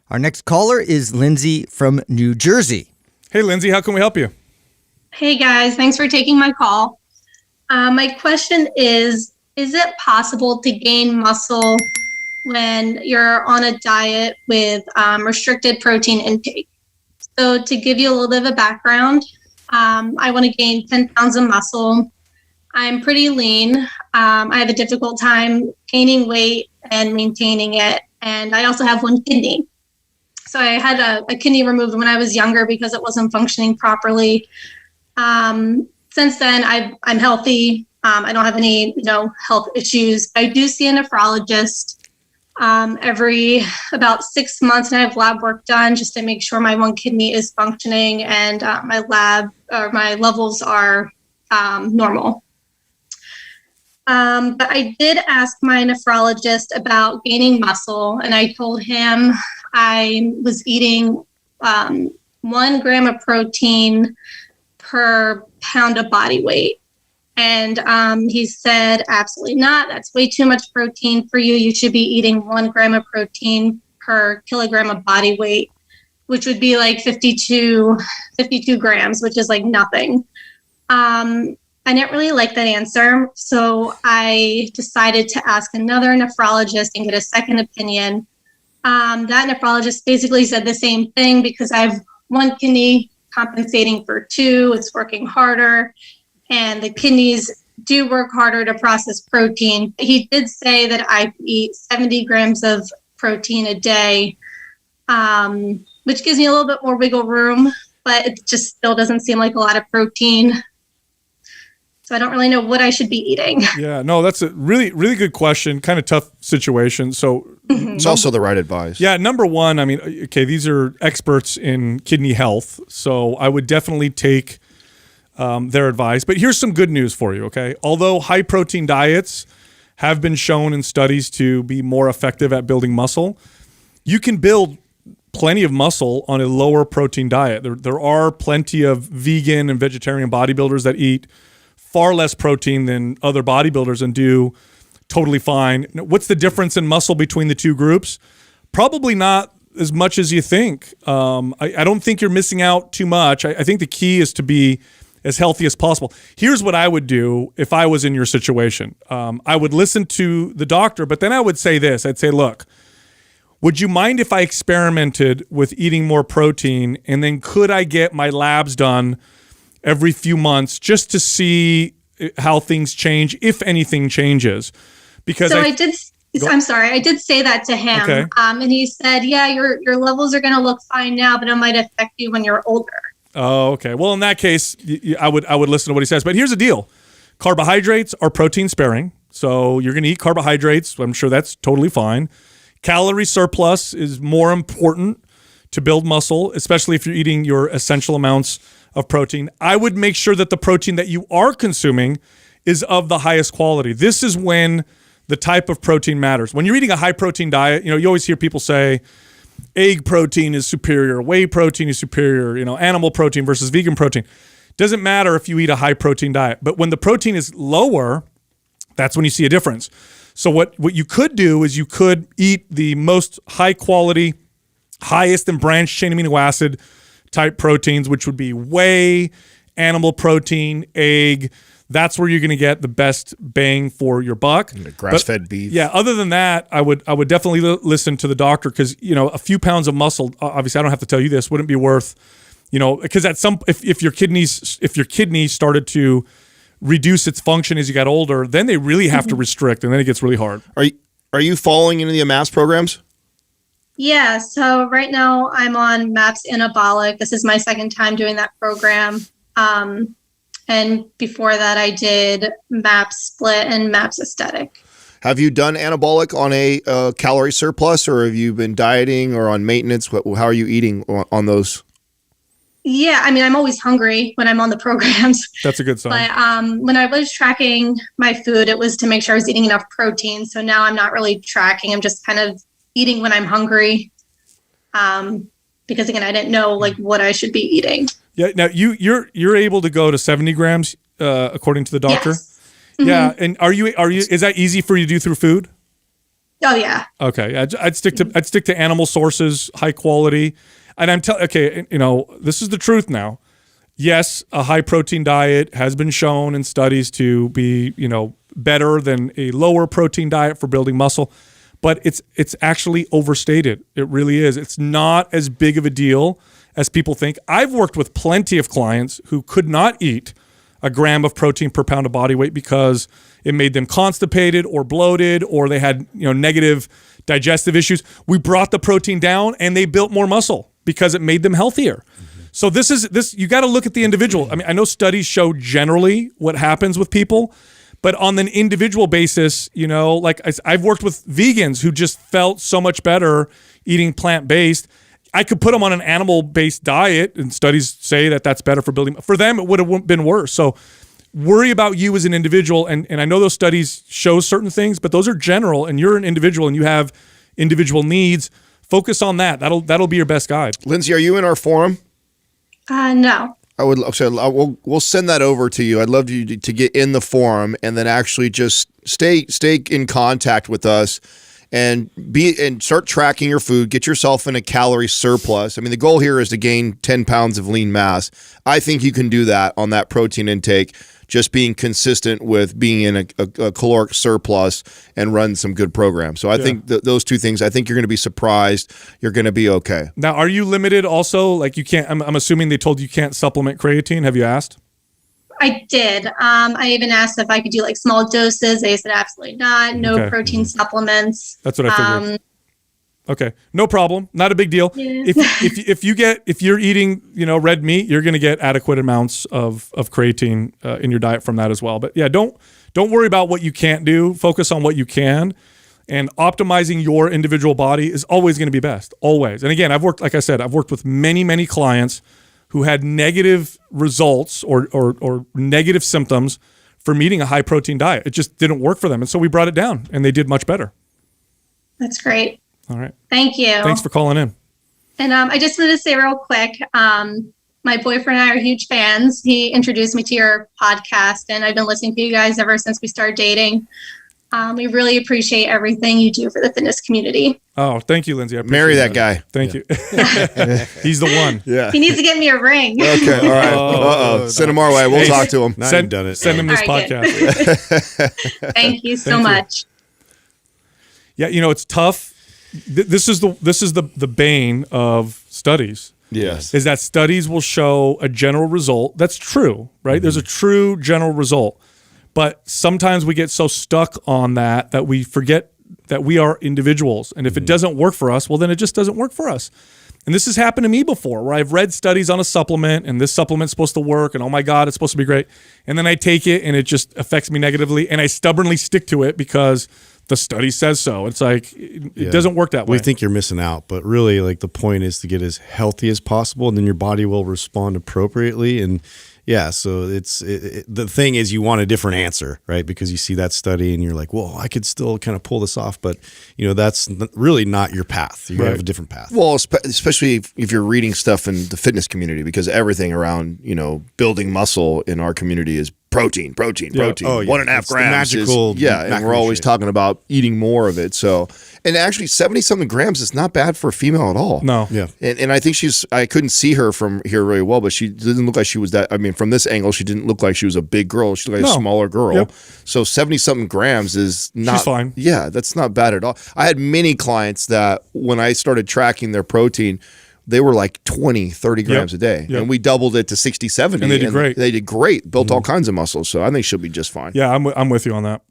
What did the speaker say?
Our next caller is Lindsay from New Jersey. Hey, Lindsay, how can we help you? Hey guys, thanks for taking my call. My question is it possible to gain muscle when you're on a diet with restricted protein intake? So to give you a little bit of a background, I want to gain 10 pounds of muscle. I'm pretty lean. I have a difficult time gaining weight and maintaining it. And I also have one kidney. So I had a kidney removed when I was younger because it wasn't functioning properly. Since then, I'm healthy. I don't have any, health issues. I do see a nephrologist every about 6 months, and I have lab work done just to make sure my one kidney is functioning and my levels are normal. But I did ask my nephrologist about gaining muscle, and I told him I was eating 1 gram of protein per pound of body weight. And he said, absolutely not. That's way too much protein for you. You should be eating 1 gram of protein per kilogram of body weight, which would be like 52 grams, which is like nothing. I didn't really like that answer. So I decided to ask another nephrologist and get a second opinion. That nephrologist basically said the same thing because I have 1 kidney compensating for 2. It's working harder. And the kidneys do work harder to process protein. He did say that I eat 70 grams of protein a day, which gives me a little bit more wiggle room, but it just still doesn't seem like a lot of protein. So I don't really know what I should be eating. Yeah, no, that's a really, really good question. Kind of tough situation. So it's also the right advice. Yeah, number one, I mean, okay, these are experts in kidney health, so I would definitely take their advice. But here's some good news for you, okay? Although high protein diets have been shown in studies to be more effective at building muscle, you can build plenty of muscle on a lower protein diet. There are plenty of vegan and vegetarian bodybuilders that eat far less protein than other bodybuilders and do totally fine. What's the difference in muscle between the two groups? Probably not as much as you think. I don't think you're missing out too much. I think the key is to be as healthy as possible. Here's what I would do if I was in your situation. I would listen to the doctor, but then I would say this. I'd say, look, would you mind if I experimented with eating more protein, and then could I get my labs done every few months just to see how things change, if anything changes? Because I did say that to him. Okay. And he said, yeah, your levels are going to look fine now, but it might affect you when you're older. Oh, okay. Well, in that case, I would listen to what he says. But here's the deal. Carbohydrates are protein sparing. So you're going to eat carbohydrates. I'm sure that's totally fine. Calorie surplus is more important to build muscle, especially if you're eating your essential amounts of protein. I would make sure that the protein that you are consuming is of the highest quality. This is when the type of protein matters. When you're eating a high protein diet, you always hear people say egg protein is superior, whey protein is superior, animal protein versus vegan protein. Doesn't matter if you eat a high protein diet, but when the protein is lower, that's when you see a difference. So what you could do is you could eat the most high quality, highest in branched chain amino acid type proteins, which would be whey, animal protein, egg. That's where you're going to get the best bang for your buck. Grass-fed beef. Yeah. Other than that, I would definitely listen to the doctor, because a few pounds of muscle. Obviously, I don't have to tell you this. Wouldn't be worth, because if your kidneys started to reduce its function as you got older, then they really have to restrict, and then it gets really hard. Are you following any of the MAPS programs? Yeah, so right now I'm on MAPS Anabolic. This is my second time doing that program. And before that, I did MAPS Split and MAPS Aesthetic. Have you done anabolic on a calorie surplus, or have you been dieting or on maintenance? How are you eating on those? Yeah, I mean, I'm always hungry when I'm on the programs. That's a good sign. But when I was tracking my food, it was to make sure I was eating enough protein. So now I'm not really tracking. I'm just kind of eating when I'm hungry. Because again, I didn't know what I should be eating. Yeah. Now you're able to go to 70 grams according to the doctor. Yes. Mm-hmm. Yeah. And are you? Is that easy for you to do through food? Oh yeah. Okay, I'd stick to animal sources, high quality, and okay, this is the truth now. Yes, a high protein diet has been shown in studies to be, better than a lower protein diet for building muscle, but it's actually overstated. It really is. It's not as big of a deal as people think. I've worked with plenty of clients who could not eat a gram of protein per pound of body weight because it made them constipated or bloated, or they had negative digestive issues. We brought the protein down and they built more muscle because it made them healthier. So this you got to look at the individual. I mean, I know studies show generally what happens with people, but on an individual basis, like I've worked with vegans who just felt so much better eating plant-based. I could put them on an animal-based diet, and studies say that that's better for building. For them, it would have been worse. So worry about you as an individual. And I know those studies show certain things, but those are general, and you're an individual and you have individual needs. Focus on that. That'll be your best guide. Lindsay, are you in our forum? No. We'll send that over to you. I'd love you to get in the forum and then actually just stay in contact with us and start tracking your food. Get yourself in a calorie surplus. I mean, the goal here is to gain 10 pounds of lean mass. I think you can do that on that protein intake, just being consistent with being in a caloric surplus and run some good programs. So I think those two things, I think you're going to be surprised. You're going to be okay. Now, are you limited also? Like you can't, I'm assuming they told you can't supplement creatine. Have you asked? I did. I even asked if I could do like small doses. They said absolutely not. No protein supplements. That's what I figured. Okay, no problem. Not a big deal. Yeah. If you're eating red meat, you're going to get adequate amounts of creatine in your diet from that as well. But yeah, don't worry about what you can't do. Focus on what you can, and optimizing your individual body is always going to be best. Always. And again, I've worked with many clients who had negative results or negative symptoms from eating a high protein diet. It just didn't work for them, and so we brought it down, and they did much better. That's great. All right. Thank you. Thanks for calling in. And I just wanted to say real quick, my boyfriend and I are huge fans. He introduced me to your podcast, and I've been listening to you guys ever since we started dating. We really appreciate everything you do for the fitness community. Oh, thank you, Lindsay. I appreciate Marry that guy. Thank you. He's the one. Yeah. He needs to get me a ring. Okay. All right. Send him our way. We'll talk to him. Send him this podcast. Thank you so much. Yeah, it's tough. This is the bane of studies. Yes. Is that studies will show a general result. That's true, right? Mm-hmm. There's a true general result. But sometimes we get so stuck on that we forget that we are individuals. And if it doesn't work for us, well, then it just doesn't work for us. And this has happened to me before, where I've read studies on a supplement, and this supplement's supposed to work, and oh my God, it's supposed to be great. And then I take it and it just affects me negatively, and I stubbornly stick to it because the study says so. It's like, it doesn't work that way. We think you're missing out, but really, like, the point is to get as healthy as possible, and then your body will respond appropriately. And yeah, so the thing is, you want a different answer, right? Because you see that study and you're like, well, I could still kind of pull this off, but that's really not your path. You have a different path. Well, especially if you're reading stuff in the fitness community, because everything around, building muscle in our community is protein. Oh, yeah. 1.5 grams magical. And we're always talking about eating more of it. So, and actually 70-something grams is not bad for a female at all. No. Yeah. And I think I couldn't see her from here really well, but she didn't look like she was that. I mean, from this angle, she didn't look like she was a big girl. She looked like a smaller girl. Yep. So 70-something grams is not. She's fine. Yeah, that's not bad at all. I had many clients that when I started tracking their protein, they were like 20, 30 grams a day. Yep. And we doubled it to 60, 70. And they did great. They did great. Built all kinds of muscles. So I think she'll be just fine. Yeah, I'm with you on that.